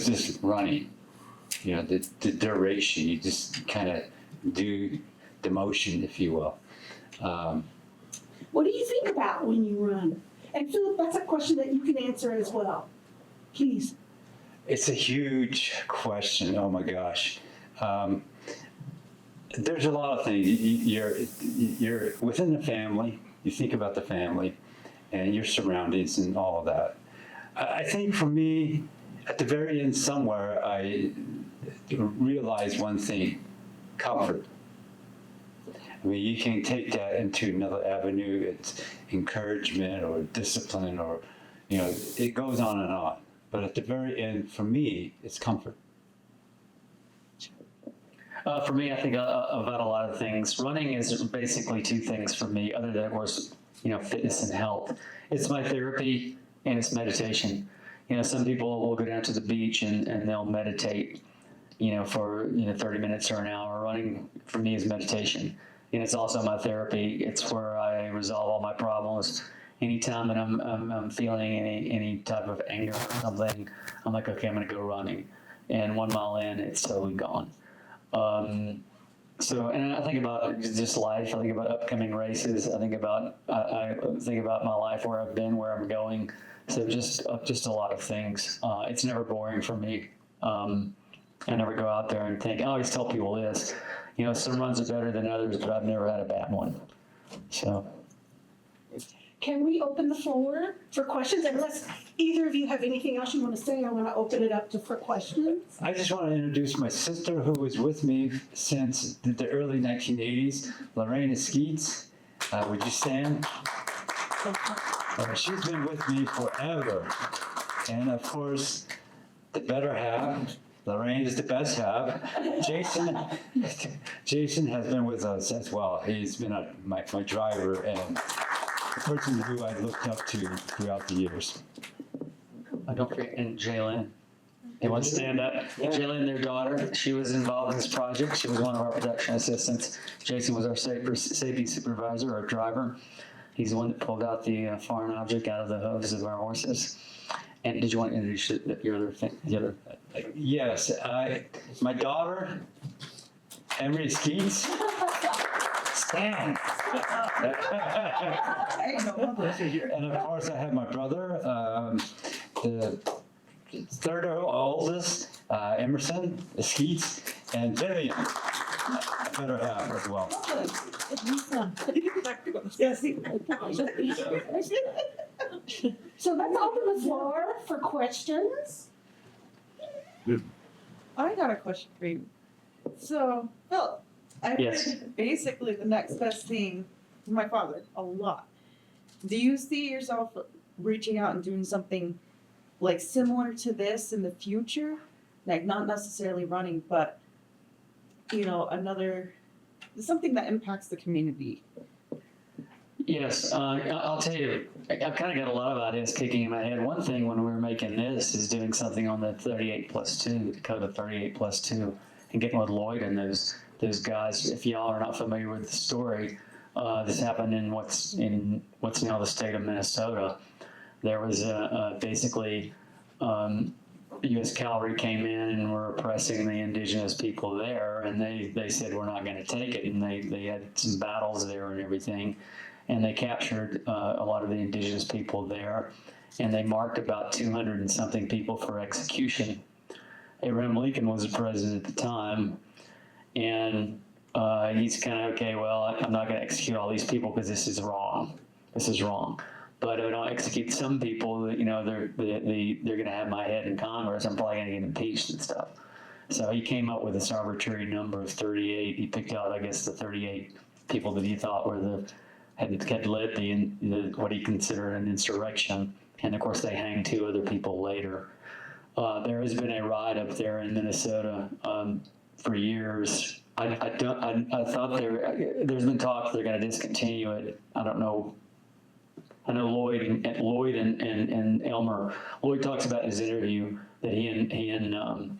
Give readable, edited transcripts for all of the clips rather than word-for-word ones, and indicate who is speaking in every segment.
Speaker 1: just running. The duration, you just kind of do the motion, if you will.
Speaker 2: What do you think about when you run? And Philip, that's a question that you can answer as well. Please.
Speaker 1: It's a huge question. Oh my gosh. There's a lot of things. You're within the family. You think about the family and your surroundings and all of that. I think for me, at the very end somewhere, I realized one thing: comfort. I mean, you can take that into another avenue. It's encouragement or discipline, or it goes on and on. But at the very end, for me, it's comfort.
Speaker 3: For me, I think about a lot of things. Running is basically two things for me, other than, of course, fitness and health. It's my therapy and it's meditation. Some people will go down to the beach and they'll meditate, for 30 minutes or an hour. Running for me is meditation. And it's also my therapy. It's where I resolve all my problems. Anytime that I'm feeling any type of anger or something, I'm like, okay, I'm going to go running. And 1 mile in, it's totally gone. And I think about just life. I think about upcoming races. I think about my life, where I've been, where I'm going. So just a lot of things. It's never boring for me. I never go out there and think, I always tell people this, some runs are better than others, but I've never had a bad one. So.
Speaker 2: Can we open the floor for questions? Unless either of you have anything else you want to say, I want to open it up for questions.
Speaker 1: I just want to introduce my sister, who was with me since the early 1980s, Edison Eskeets. Would you stand? She's been with me forever. And of course, the better half, Lorraine is the best half. Jason has been with us as well. He's been my driver and the person who I looked up to throughout the years.
Speaker 3: Don't forget, and Jaylyn. They want to stand up. Yeah. Jaylyn, their daughter, she was involved in this project. She was one of our production assistants. Jason was our safety supervisor, our driver. He's the one that pulled out the foreign object out of the hooves of our horses. And did you want to introduce your other thing?
Speaker 1: Yes, my daughter, Emery Eskeets. Stand. And of course, I have my brother, the third oldest, Emerson Eskeets, and Vivian, better half as well.
Speaker 2: So let's open the floor for questions.
Speaker 4: I got a question for you. So, Phil, I heard basically the next best thing for my father a lot. Do you see yourself reaching out and doing something like similar to this in the future? Like not necessarily running, but something that impacts the community.
Speaker 3: Yes, I'll tell you, I've kind of got a lot of ideas kicking in my head. One thing when we were making this is doing something on the 38+2, the code of 38+2, and getting with Lloyd and those guys. If y'all are not familiar with the story, this happened in what's now the state of Minnesota. There was basically U.S. cavalry came in and were oppressing the indigenous people there, and they said, we're not going to take it, and they had some battles there and everything, and they captured a lot of the indigenous people there, and they marked about 200 and something people for execution. Abraham Lincoln was the president at the time, and he's kind of, okay, well, I'm not going to execute all these people because this is wrong. This is wrong. But if I don't execute some people, they're going to have my head in Congress. I'm probably going to get impeached and stuff. So he came up with this arbitrary number of 38. He picked out, I guess, the 38 people that he thought had led the what he considered an insurrection. And of course, they hanged 2 other people later. There has been a riot up there in Minnesota for years. I thought there's been talk they're going to discontinue it. I don't know. I know Lloyd and Elmer. Lloyd talks about in his interview that he and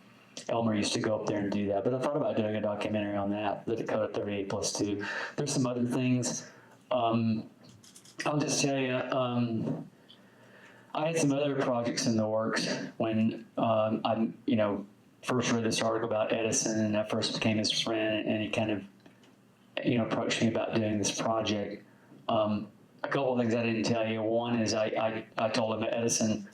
Speaker 3: Elmer used to go up there and do that. But I thought about doing a documentary on that, the Dakota 38+2. There's some other things. I'll just tell you, I had some other projects in the works when I, first read this article about Edison, and I first became his friend, and he kind of, approached me about doing this project. A couple of things I didn't tell you. One is I told him, Edison,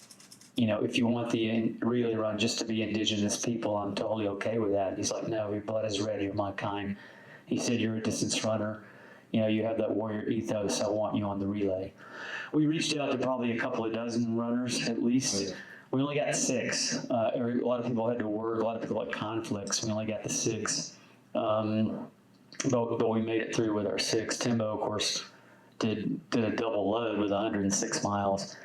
Speaker 3: if you want the relay run just to be indigenous people, I'm totally okay with that. He's like, no, your blood is red, you're my kind. He said, you're a distance runner. You have that warrior ethos. I want you on the relay. We reached out to probably a couple of dozen runners at least. We only got 6. A lot of people had to work. A lot of people had conflicts. We only got the 6. But we made it through with our 6. Timbo, of course, did a double load with 106 miles.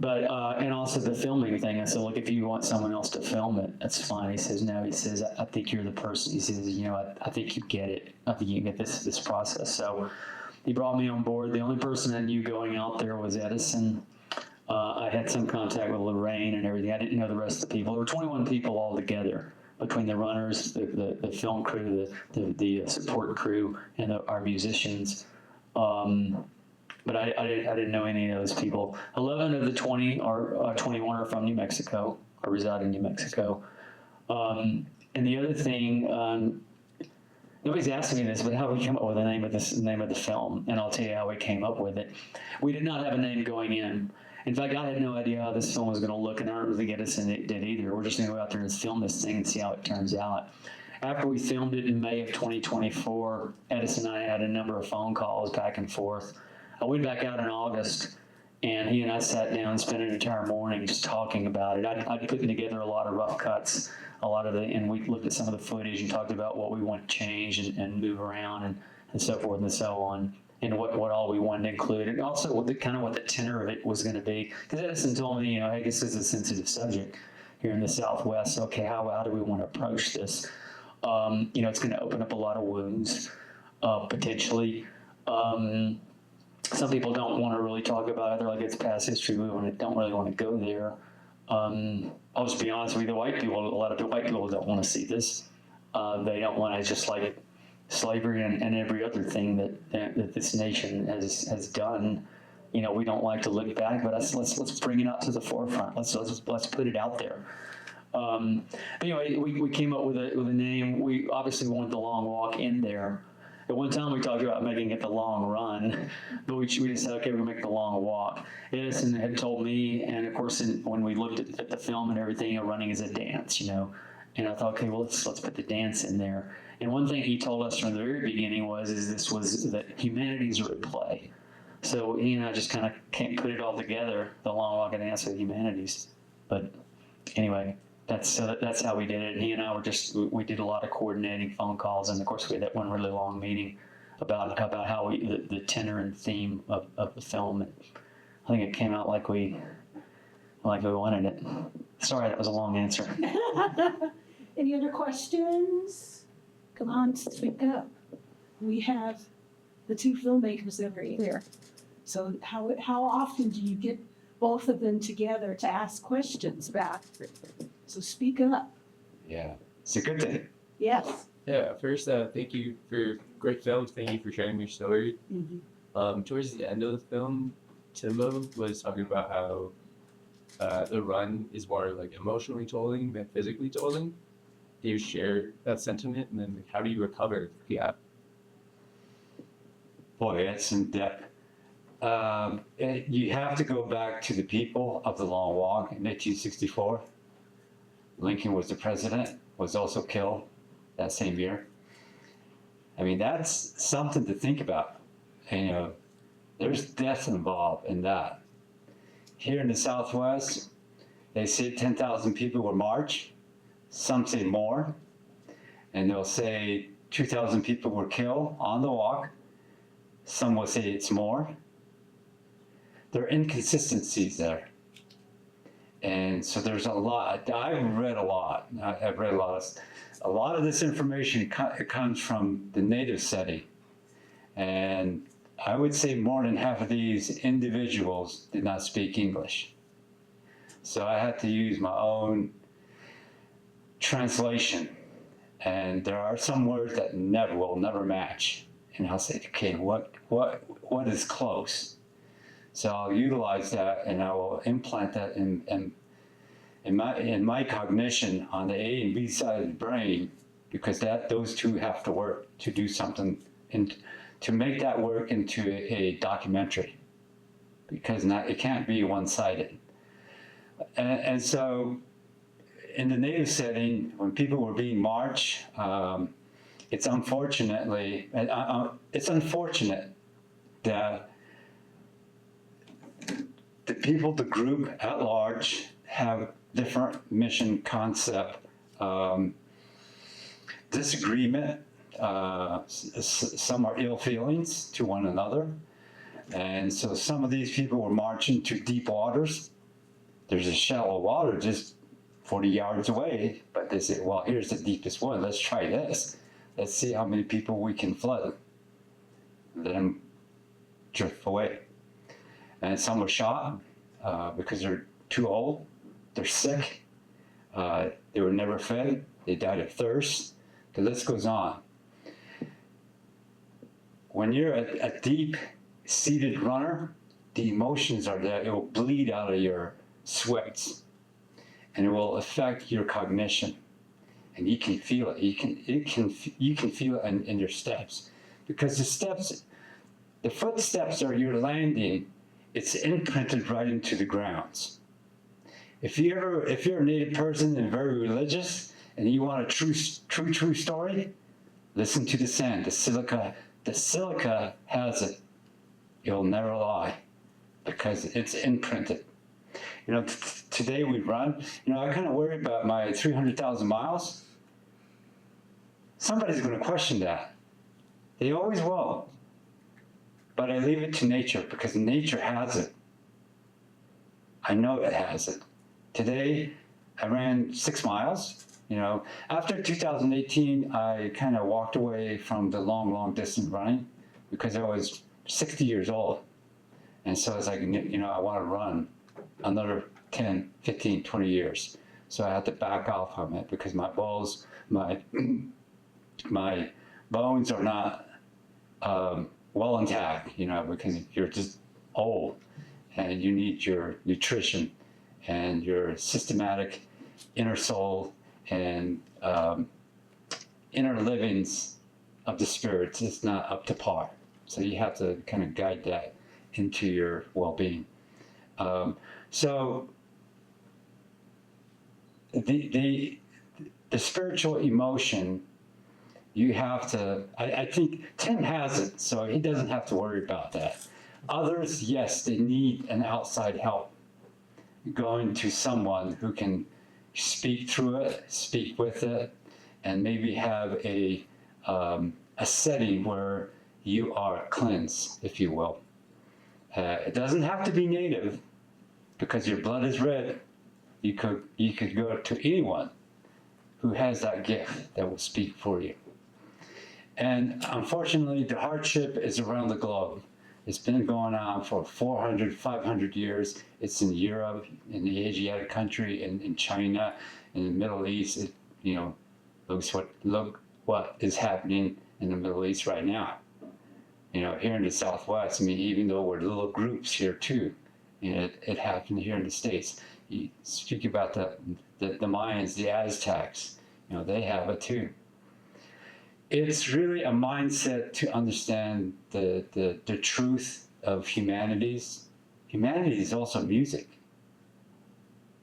Speaker 3: But, and also the filming thing. I said, look, if you want someone else to film it, that's fine. He says, no, he says, I think you're the person. He says, I think you get it. I think you get this process. So he brought me on board. The only person I knew going out there was Edison. I had some contact with Lorraine and everything. I didn't know the rest of the people. There were 21 people all together between the runners, the film crew, the support crew, and our musicians. But I didn't know any of those people. 11 of the 20 are 21 are from New Mexico, or reside in New Mexico. And the other thing, nobody's asking me this, but how we came up with the name of the film, and I'll tell you how we came up with it. We did not have a name going in. In fact, I had no idea how this film was going to look, and I don't really think Edison did either. We're just going to go out there and film this thing and see how it turns out. After we filmed it in May of 2024, Edison and I had a number of phone calls back and forth. I went back out in August, and he and I sat down and spent an entire morning just talking about it. I'd put together a lot of rough cuts, and we looked at some of the footage and talked about what we want to change and move around and so forth and so on, and what all we wanted to include, and also what the tenor of it was going to be. Because Edison told me, hey, this is a sensitive subject here in the Southwest. Okay, how do we want to approach this? It's going to open up a lot of wounds, potentially. Some people don't want to really talk about it. They're like, it's past history. We don't really want to go there. I'll just be honest with you. A lot of the white people don't want to see this. They don't want to, just like slavery and every other thing that this nation has done. We don't like to look back, but let's bring it out to the forefront. Let's put it out there. But anyway, we came up with a name. We obviously wanted the long walk in there. At one time, we talked about making it the long run, but we just said, okay, we're going to make the long walk. Edison had told me, and of course, when we looked at the film and everything, running is a dance, And I thought, okay, well, let's put the dance in there. And one thing he told us from the very beginning was that humanities are at play. So he and I just kind of can't put it all together, the long walk and dance of humanities. But anyway. That's how we did it. And he and I we did a lot of coordinating phone calls, and of course we had that one really long meeting about how the tenor and theme of the film. And I think it came out like we wanted it. Sorry, that was a long answer.
Speaker 2: Any other questions? Come on, speak up. We have the 2 filmmakers that are here. So how often do you get both of them together to ask questions back? So speak up.
Speaker 1: Yeah, it's a good thing.
Speaker 2: Yes.
Speaker 5: Yeah, first, thank you for great film. Thank you for sharing your story.
Speaker 2: Mm-hmm.
Speaker 5: Towards the end of the film, Timbo was talking about how the run is more like emotionally tolling than physically tolling. Do you share that sentiment, and then how do you recover? Yeah.
Speaker 1: Boy, that's in depth. You have to go back to the people of the Long Walk in 1864. Lincoln was the president, was also killed that same year. I mean, that's something to think about. There's death involved in that. Here in the Southwest, they say 10,000 people will march. Some say more. And they'll say 2,000 people were killed on the walk. Some will say it's more. There are inconsistencies there. And so there's a lot. I've read a lot. I've read a lot. A lot of this information comes from the native setting. And I would say more than half of these individuals did not speak English. So I had to use my own translation. And there are some words that will never match. And I'll say, okay, what is close? So I'll utilize that and I will implant that in my cognition on the A and B side of the brain, because those two have to work to do something and to make that work into a documentary, because it can't be one-sided. And so in the native setting, when people were being marched, it's unfortunate that the people, the group at large, have different mission concept, disagreement. Some are ill feelings to one another. And so some of these people were marching to deep waters. There's a shallow water just 40 yards away, but they say, well, here's the deepest one. Let's try this. Let's see how many people we can flood. Let them drift away. And some were shot because they're too old. They're sick. They were never fed. They died of thirst. The list goes on. When you're a deep-seated runner, the emotions are there. It will bleed out of your sweats, and it will affect your cognition. And you can feel it. You can feel it in your steps, because the footsteps are your landing. It's imprinted right into the grounds. If you're a native person and very religious, and you want a true story, listen to the sand. The silica has it. It'll never lie, because it's imprinted. You know, today we run. You know, I kind of worry about my 300,000 miles. Somebody's going to question that. They always will. But I leave it to nature, because nature has it. I know it has it. Today, I ran 6 miles. You know, after 2018, I kind of walked away from the long distance running, because I was 60 years old. And so it's like, you know, I want to run another 10, 15, 20 years. So I had to back off from it, because my bones are not well intact, you know, because you're just old and you need your nutrition and your systematic inner soul and inner livings of the spirits is not up to par. So you have to kind of guide that into your well-being. So the spiritual emotion, you have to, I think Tim has it, so he doesn't have to worry about that. Others, yes, they need an outside help. Going to someone who can speak through it, speak with it, and maybe have a setting where you are cleansed, if you will. It doesn't have to be native, because your blood is red. You could go to anyone who has that gift that will speak for you. And unfortunately, the hardship is around the globe. It's been going on for 400, 500 years. It's in Europe, in the Asiatic country, in China, in the Middle East. You know, look what is happening in the Middle East right now. You know, here in the Southwest, I mean, even though we're little groups here too, you know, it happened here in the States. You speak about the Mayans, the Aztecs, you know, they have it too. It's really a mindset to understand the truth of humanities. Humanity is also music.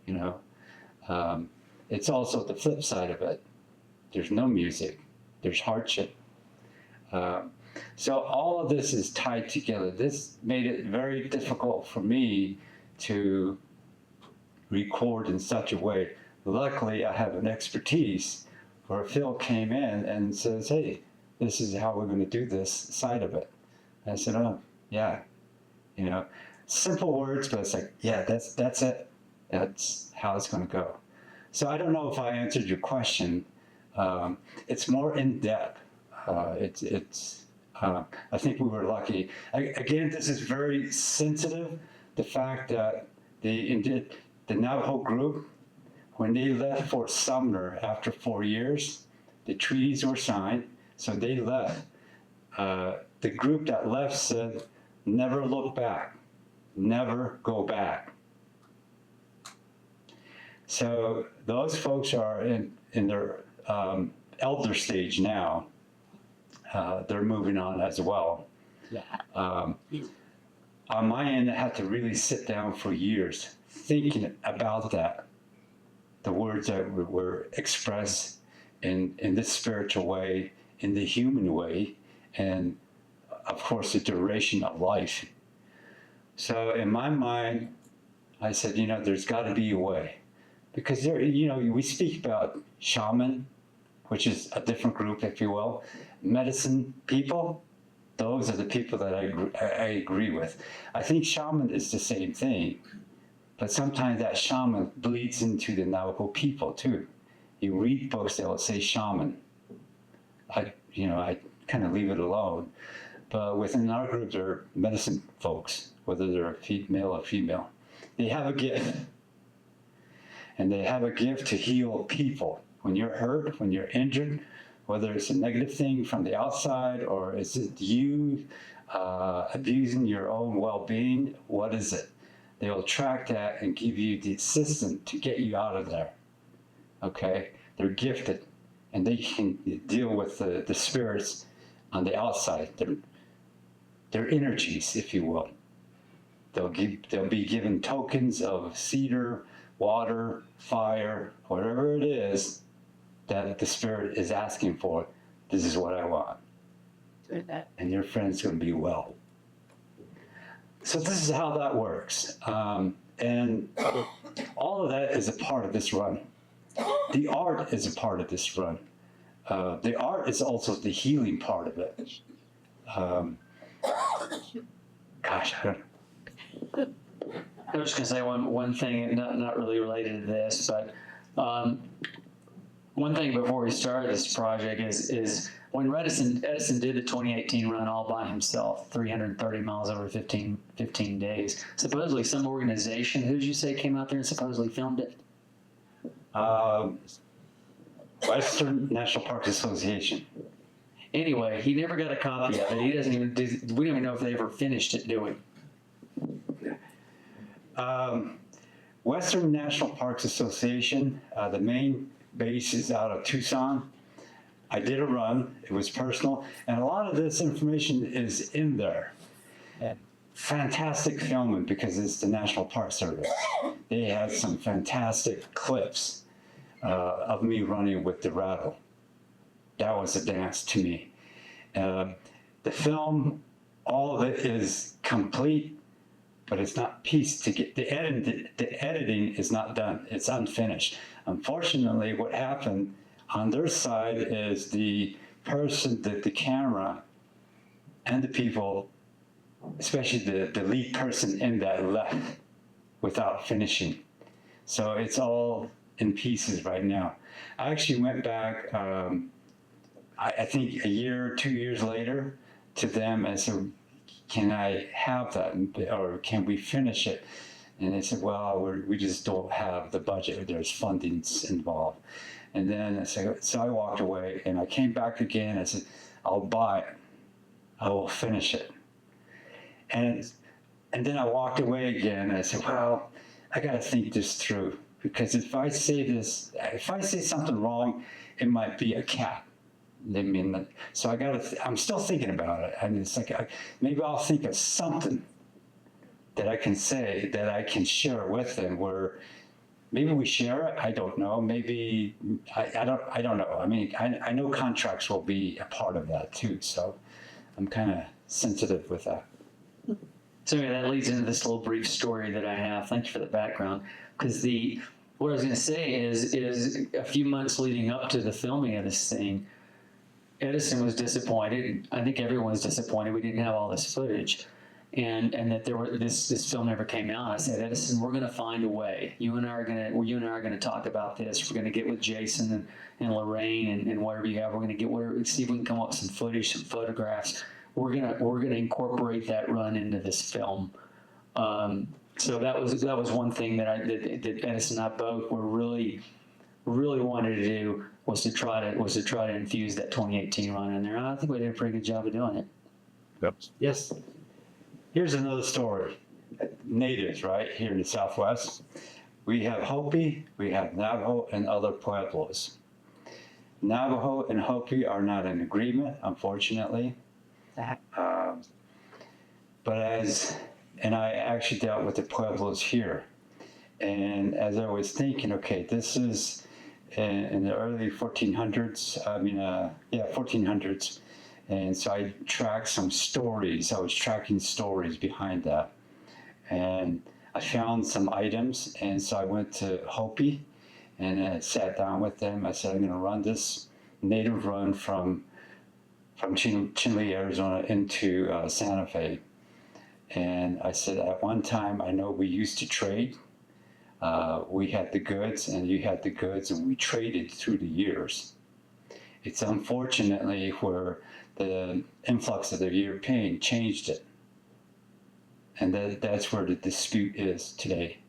Speaker 1: You know, it's also the flip side of it. There's no music. There's hardship. So all of this is tied together. This made it very difficult for me to record in such a way. Luckily, I have an expertise where Phil came in and says, hey, this is how we're going to do this side of it. And I said, oh, yeah. You know, simple words, but it's like, yeah, that's it. That's how it's going to go. So I don't know if I answered your question. It's more in depth. I think we were lucky. Again, this is very sensitive. The fact that the Navajo group, when they left Fort Sumner after 4 years, the treaties were signed, so they left. The group that left said, never look back. never go back. So those folks are in their elder stage now. They're moving on as well. On my end, I had to really sit down for years thinking about that. The words that were expressed in this spiritual way, in the human way, and of course the duration of life. So in my mind, I said, there's got to be a way. Because we speak about shaman, which is a different group, if you will. Medicine people, those are the people that I agree with. I think shaman is the same thing, but sometimes that shaman bleeds into the Navajo people too. You read books, they'll say shaman. I kind of leave it alone. But within our group, they're medicine folks, whether they're male or female. They have a gift. And they have a gift to heal people. When you're hurt, when you're injured, whether it's a negative thing from the outside or is it you abusing your own well-being, what is it? They'll track that and give you the assistance to get you out of there. Okay? They're gifted, and they can deal with the spirits on the outside. They're energies, if you will. They'll be given tokens of cedar, water, fire, whatever it is that the spirit is asking for. This is what I want. And your friend's going to be well. So this is how that works. And all of that is a part of this run. The art is a part of this run. The art is also the healing part of it. Gosh, I don't.
Speaker 3: I was just gonna say one thing, not really related to this, but one thing before we started this project is when Edison did the 2018 run all by himself, 330 miles over 15 days. Supposedly, some organization, who did you say came out there and supposedly filmed it?
Speaker 1: Western National Parks Association.
Speaker 3: Anyway, he never got a copy of it. He doesn't even. We don't even know if they ever finished it, do we?
Speaker 1: Western National Parks Association, the main base is out of Tucson. I did a run, it was personal, and a lot of this information is in there. Fantastic filming because it's the National Park Service. They had some fantastic clips of me running with the rattle. That was a dance to me. The film, all of it is complete, but it's not pieced together. The editing is not done. It's unfinished. Unfortunately, what happened on their side is the person, the camera, and the people, especially the lead person in that, left without finishing. So it's all in pieces right now. I actually went back, I think a year, 2 years later, to them and said, can I have that, or can we finish it? And they said, well, we just don't have the budget. There's fundings involved. And then I said, so I walked away, and I came back again. I said, I'll buy it. I will finish it. And then I walked away again, and I said, well, I got to think this through, because if I say something wrong, it might be a cat. I mean, so I'm still thinking about it. I mean, it's like, maybe I'll think of something that I can say, that I can share with them, where maybe we share it. I don't know. Maybe, I don't know. I mean, I know contracts will be a part of that too. So I'm kind of sensitive with that.
Speaker 3: So anyway, that leads into this little brief story that I have. Thank you for the background. Because what I was going to say is a few months leading up to the filming of this thing, Edison was disappointed. I think everyone was disappointed we didn't have all this footage, and that this film never came out. I said, Edison, we're going to find a way. You and I are going to talk about this. We're going to get with Jason and Lorraine and whatever you have. We're going to get see if we can come up with some footage, some photographs. We're gonna incorporate that run into this film. So that was one thing that Edison and I both were really wanted to do, was to try to infuse that 2018 run in there. I think we did a pretty good job of doing it.
Speaker 5: Yep.
Speaker 1: Yes. Here's another story. natives, right, here in the Southwest. We have Hopi, we have Navajo, and other Pueblos. Navajo and Hopi are not in agreement, unfortunately. And I actually dealt with the Pueblos here. And as I was thinking, okay, this is in the early 1400s, 1400s. And so I tracked some stories. I was tracking stories behind that. And I found some items. And so I went to Hopi and I sat down with them. I said, I'm going to run this native run from Chinle, Arizona into Santa Fe. And I said, at one time, I know we used to trade. We had the goods and you had the goods, and we traded through the years. It's unfortunately where the influx of the European changed it. And that's where the dispute is today,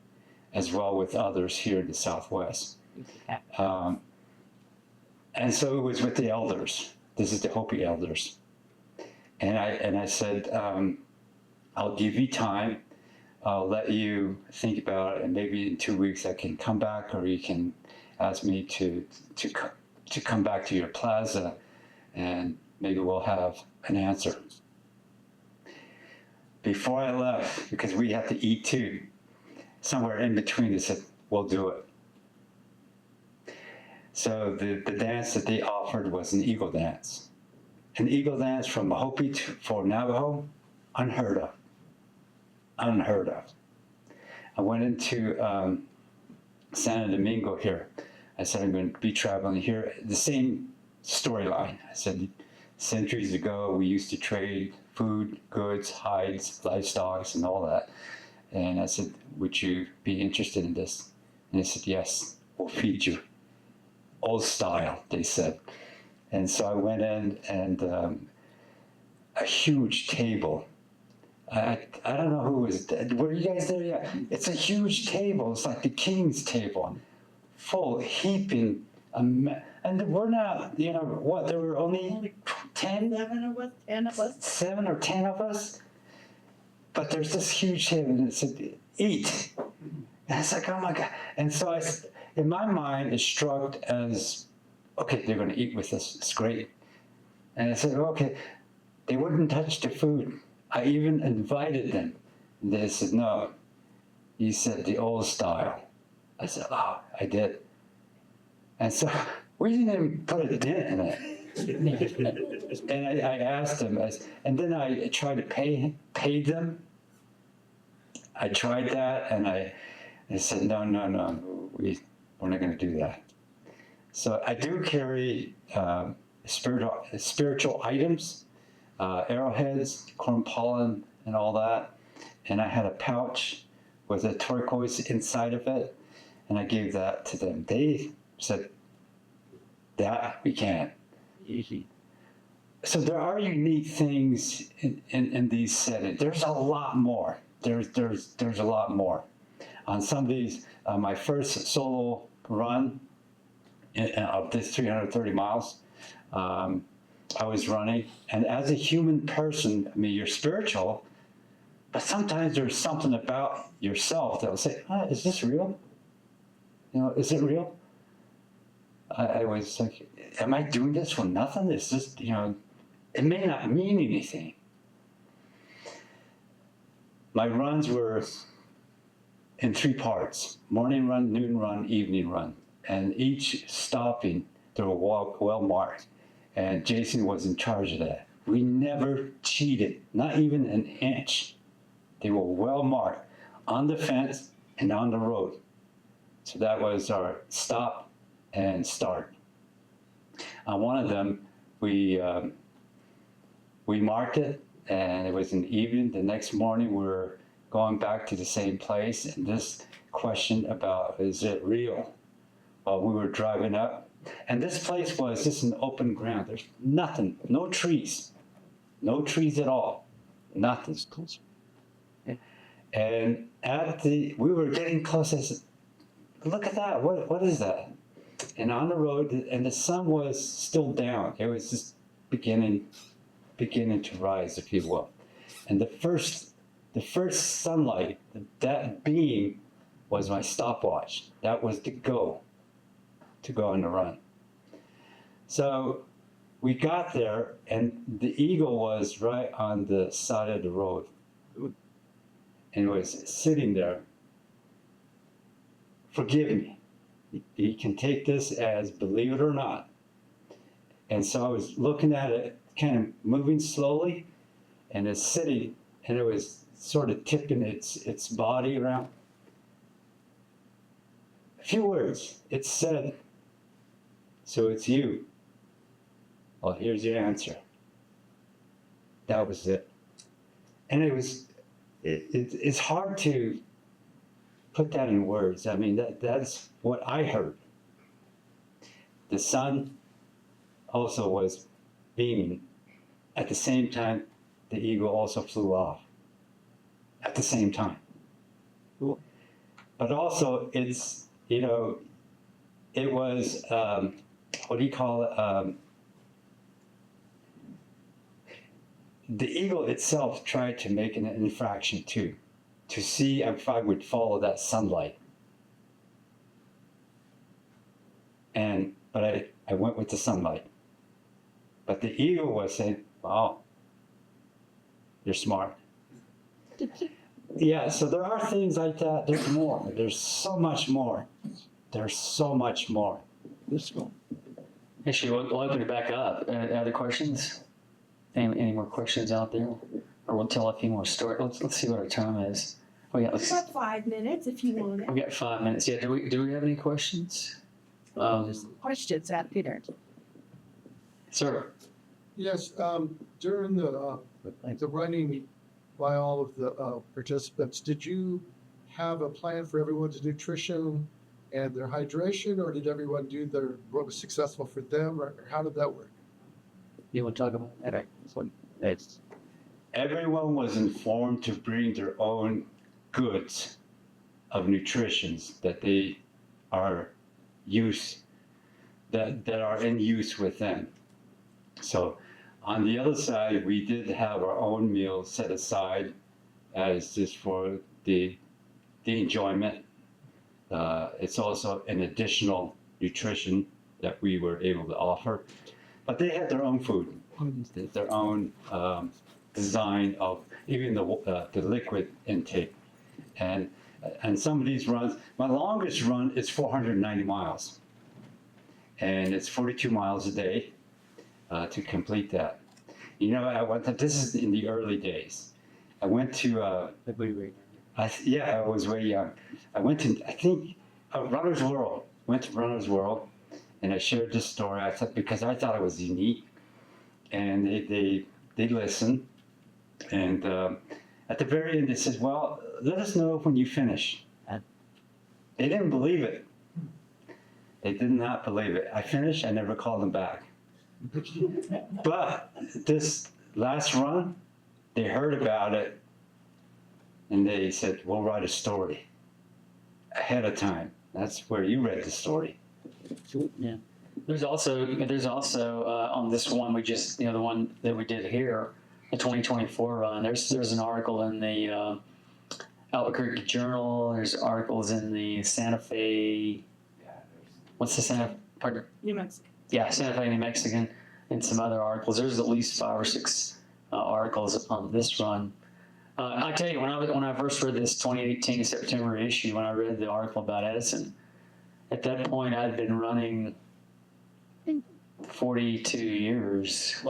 Speaker 1: as well with others here in the Southwest. And so it was with the elders. This is the Hopi elders. And I said, I'll give you time. I'll let you think about it, and maybe in 2 weeks I can come back, or you can ask me to come back to your plaza, and maybe we'll have an answer. Before I left, because we had to eat too, somewhere in between they said, we'll do it. So the dance that they offered was an eagle dance. An eagle dance from Hopi for Navajo, unheard of. Unheard of. I went into Santo Domingo here. I said, I'm going to be traveling here. The same storyline. I said, centuries ago, we used to trade food, goods, hides, livestock, and all that. And I said, would you be interested in this? And they said, yes, we'll feed you. Old style, they said. And so I went in, and a huge table. I don't know who was dead. Were you guys there yet? It's a huge table. It's like the king's table, full, heaping. And we're not, what, there were only 10?
Speaker 4: 10 of us.
Speaker 1: 7 or 10 of us. But there's this huge table, and it said, eat. And it's like, oh my God. And so in my mind, it struck as, okay, they're going to eat with us. It's great. And I said, okay. They wouldn't touch the food. I even invited them. They said, no. You said the old style. I said, oh, I did. And so we didn't even put a dent in it. And I asked them, and then I tried to pay them. I tried that, and I said, no, we're not going to do that. So I do carry spiritual items. Arrowheads, corn pollen, and all that. And I had a pouch with a turquoise inside of it, and I gave that to them. They said, that we can't. So there are unique things in these settings. There's a lot more. There's a lot more. On some of these, my first solo run of this 330 miles, I was running, and as a human person, I mean, you're spiritual, but sometimes there's something about yourself that will say, is this real? Is it real? I was like, am I doing this for nothing? Is this, it may not mean anything. My runs were in 3 parts: morning run, noon run, evening run. And each stopping, they were well marked. And Jason was in charge of that. We never cheated, not even an inch. They were well marked on the fence and on the road. So that was our stop and start. On one of them, we marked it, and it was in the evening. The next morning, we were going back to the same place, and this question about, is it real? While we were driving up. And this place was just an open ground. There's nothing, no trees at all, nothing. And we were getting close. I said, look at that, what is that? And on the road, and the sun was still down. It was just beginning to rise, if you will. And the first the first sunlight, that beam was my stopwatch. That was to go on the run. So we got there, and the eagle was right on the side of the road. And it was sitting there. Forgive me. You can take this as believe it or not. And so I was looking at it, kind of moving slowly, and it's sitting, and it was sort of tipping its body around. A few words. It said, "So it's you." Well, here's your answer. That was it. And it's hard to put that in words. I mean, that's what I heard. The sun also was beaming. At the same time, the eagle also flew off. At the same time.
Speaker 5: Cool.
Speaker 1: But also, it's, you know, it was, what do you call it? The eagle itself tried to make an infraction too, to see if I would follow that sunlight. But I went with the sunlight. But the eagle was saying, "Wow, you're smart." Yeah, so there are things like that. There's more. There's so much more. There's so much more.
Speaker 5: This one.
Speaker 3: Actually, we'll open it back up. Other questions? Any more questions out there? Or we'll tell a few more stories. Let's see what our time is. We got,
Speaker 2: We've got 5 minutes if you want it.
Speaker 3: we got 5 minutes. Yeah, do we have any questions?
Speaker 2: Questions at dinner.
Speaker 3: Sir?
Speaker 6: Yes, during the running by all of the participants, did you have a plan for everyone's nutrition and their hydration, or did everyone do what was successful for them, or how did that work?
Speaker 3: You want to talk about that?
Speaker 1: Everyone was informed to bring their own goods of nutritions that they are that are in use with them. So on the other side, we did have our own meal set aside as just for the enjoyment. It's also an additional nutrition that we were able to offer. But they had their own food, their own design of even the liquid intake. And some of these runs, my longest run is 490 miles. And it's 42 miles a day to complete that. You know, this is in the early days. I went to, I was way young. I went to, I think, Runner's World. Went to Runner's World, and I shared this story because I thought it was unique. And they listened. And at the very end, they said, "Well, let us know when you finish." They didn't believe it. They did not believe it. I finished, I never called them back. But this last run, they heard about it, and they said, "We'll write a story ahead of time." That's where you read the story.
Speaker 3: Yeah. There's also on this one we just, the one that we did here, the 2024 run, there's an article in the Albuquerque Journal. There's articles in the Santa Fe, what's the Santa, pardon?
Speaker 2: New Mexico.
Speaker 3: Yeah, Santa Fe, New Mexican, and some other articles. There's at least 5 or 6 articles on this run. I tell you, when I first read this 2018 September issue, when I read the article about Edison, at that point I'd been running 42 years.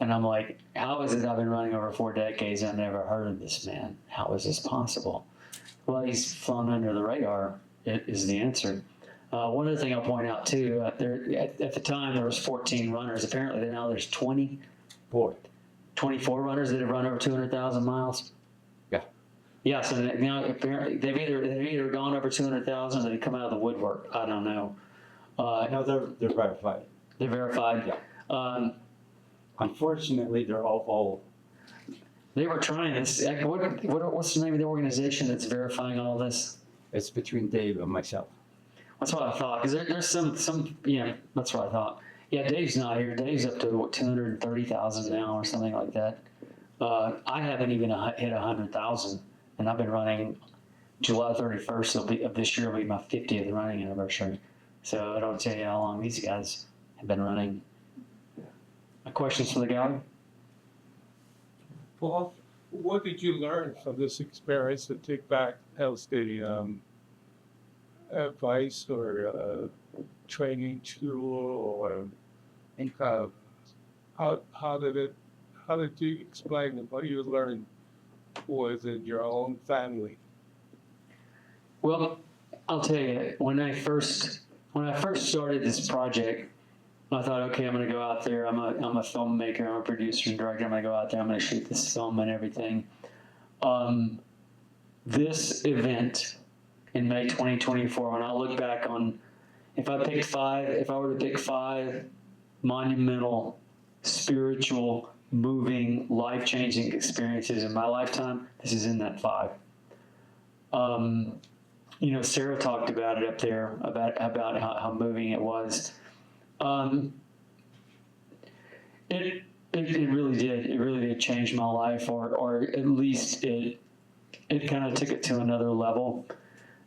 Speaker 3: And I'm like, how is it I've been running over 4 decades and I've never heard of this man? How is this possible? Well, he's flown under the radar, is the answer. One other thing I'll point out too, at the time there was 14 runners. Apparently now there's 24 runners that have run over 200,000 miles.
Speaker 5: Yeah.
Speaker 3: Yeah, so now apparently they've either gone over 200,000 or they come out of the woodwork. I don't know.
Speaker 1: No, they're verified.
Speaker 3: They're verified.
Speaker 1: Yeah. Unfortunately, they're all old.
Speaker 3: They were trying this. What's the name of the organization that's verifying all this?
Speaker 1: It's between Dave and myself.
Speaker 3: That's what I thought. Because there's some. Yeah, that's what I thought. Yeah, Dave's not here. Dave's up to 230,000 now or something like that. I haven't even hit 100,000, and I've been running. July 31st of this year will be my 50th running anniversary. So I don't tell you how long these guys have been running. Questions for the gallery?
Speaker 7: Paul, what did you learn from this experience to take back as the advice or training tool, or how did you explain what you learned within your own family?
Speaker 3: Well, I'll tell you, when I first started this project, I thought, okay, I'm going to go out there. I'm a filmmaker. I'm a producer and director. I'm going to go out there. I'm going to shoot this film and everything. This event in May 2024, when I look back on, if I were to pick 5 monumental, spiritual, moving, life-changing experiences in my lifetime, this is in that 5. Sarah talked about it up there, about how moving it was. It really did. It really did change my life, or at least it kind of took it to another level.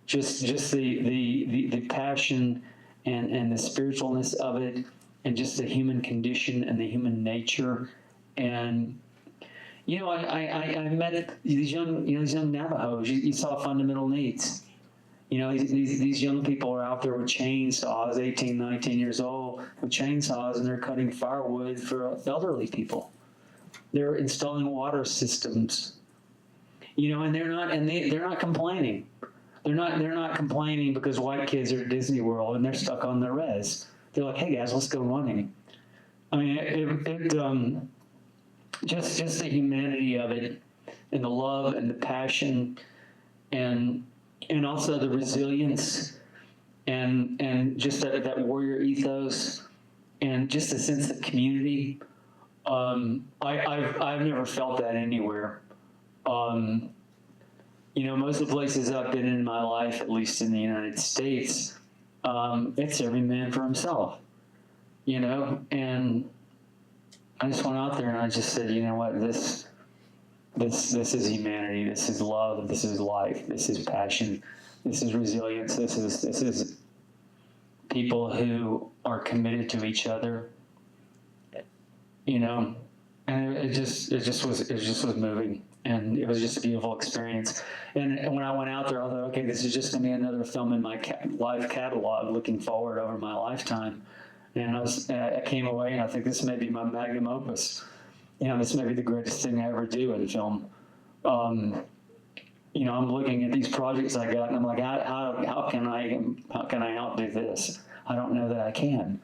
Speaker 3: Just the passion and the spiritualness of it, and just the human condition and the human nature. And I met these young Navajos. You saw fundamental needs. These young people are out there with chainsaws, 18, 19 years old, with chainsaws, and they're cutting firewood for elderly people. They're installing water systems, and they're not complaining. They're not complaining because white kids are at Disney World and they're stuck on the res. They're like, hey guys, let's go running. I mean, just the humanity of it, and the love and the passion, and also the resilience, and just that warrior ethos, and just a sense of community. I've never felt that anywhere. Most of the places I've been in my life, at least in the United States, it's every man for himself, and I just went out there and I just said, you know what, this is humanity, this is love, this is life, this is passion, this is resilience, this is people who are committed to each other, and it just was moving, and it was just a beautiful experience. And when I went out there, I thought, okay, this is just going to be another film in my life catalog looking forward over my lifetime. And I came away and I think this may be my magnum opus. This may be the greatest thing I ever do in film. I'm looking at these projects I got and I'm like, how can I outdo this? I don't know that I can.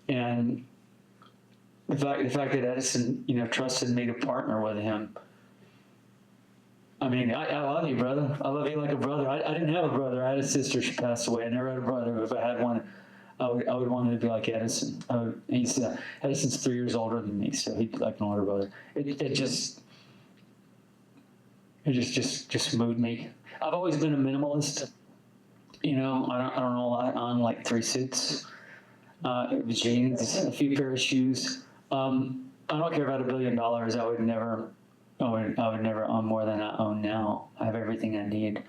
Speaker 3: And the fact that Edison, trusted me to partner with him. I mean, I love you, brother. I love you like a brother. I didn't have a brother. I had a sister. She passed away. I never had a brother. If I had one, I would want him to be like Edison. Edison's 3 years older than me, so he'd like an older brother. It just moved me. I've always been a minimalist. I don't know a lot on, like 3 suits, jeans, a few pair of shoes. I don't care about $1 billion. I would never own more than I own now. I have everything I need.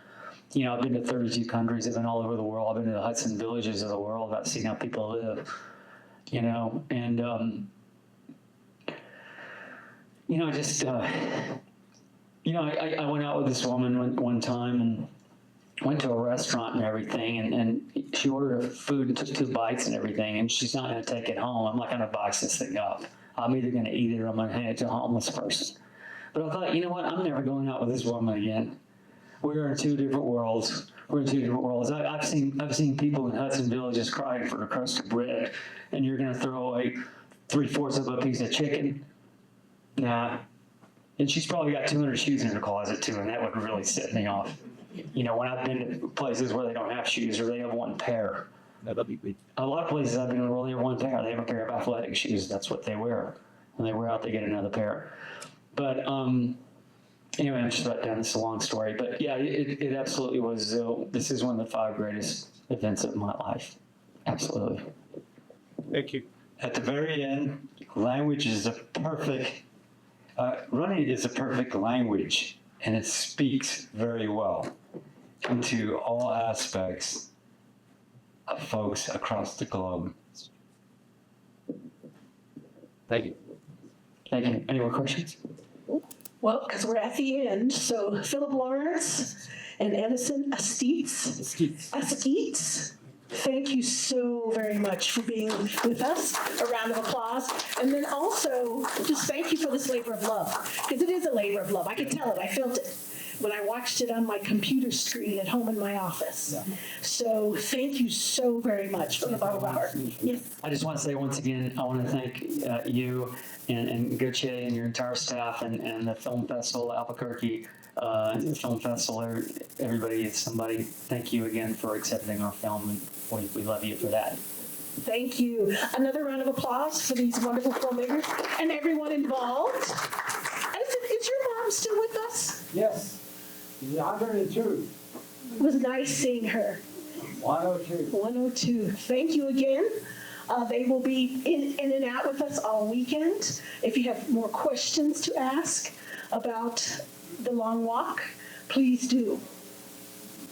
Speaker 3: I've been to 32 countries. I've been all over the world. I've been to the Hudson villages of the world. I've seen how people live, and, I went out with this woman one time and went to a restaurant and everything, and she ordered her food and took 2 bites and everything, and she's not going to take it home. I'm not going to box this thing up. I'm either going to eat it or I'm going to hand it to a homeless person. But I thought, you know what? I'm never going out with this woman again. We're in 2 different worlds. I've seen people in Hudson villages crying for a crust of bread, and you're going to throw away 3/4 of a piece of chicken? Nah. And she's probably got 200 shoes in her closet too, and that would really set me off. When I've been to places where they don't have shoes or they have 1 pair.
Speaker 5: That'd be good.
Speaker 3: A lot of places I've been to where they have 1 pair. They have a pair of athletic shoes. That's what they wear. When they wear out, they get another pair. But anyway, I'm just about done. This is a long story. But yeah, it absolutely was. This is one of the 5 greatest events of my life. Absolutely.
Speaker 7: Thank you.
Speaker 1: At the very end, language is a Running is a perfect language, and it speaks very well into all aspects of folks across the globe.
Speaker 5: Thank you.
Speaker 3: Thank you. Any more questions?
Speaker 2: Well, because we're at the end, so Philip Lawrence and Edison Eskeets, thank you so very much for being with us. A round of applause. And then also, just thank you for this labor of love, because it is a labor of love. I could tell it. I felt it when I watched it on my computer screen at home in my office. So thank you so very much from the bottom of my heart. Yes.
Speaker 3: I just want to say once again, I want to thank you and Goche and your entire staff and the Film Festival Albuquerque Film Festival. Everybody is somebody. Thank you again for accepting our film, and we love you for that.
Speaker 2: Thank you. Another round of applause for these wonderful filmmakers and everyone involved. Is your mom still with us?
Speaker 1: Yes, 102.
Speaker 2: It was nice seeing her.
Speaker 1: 102.
Speaker 2: 102. Thank you again. They will be in and out with us all weekend. If you have more questions to ask about the long walk, please do.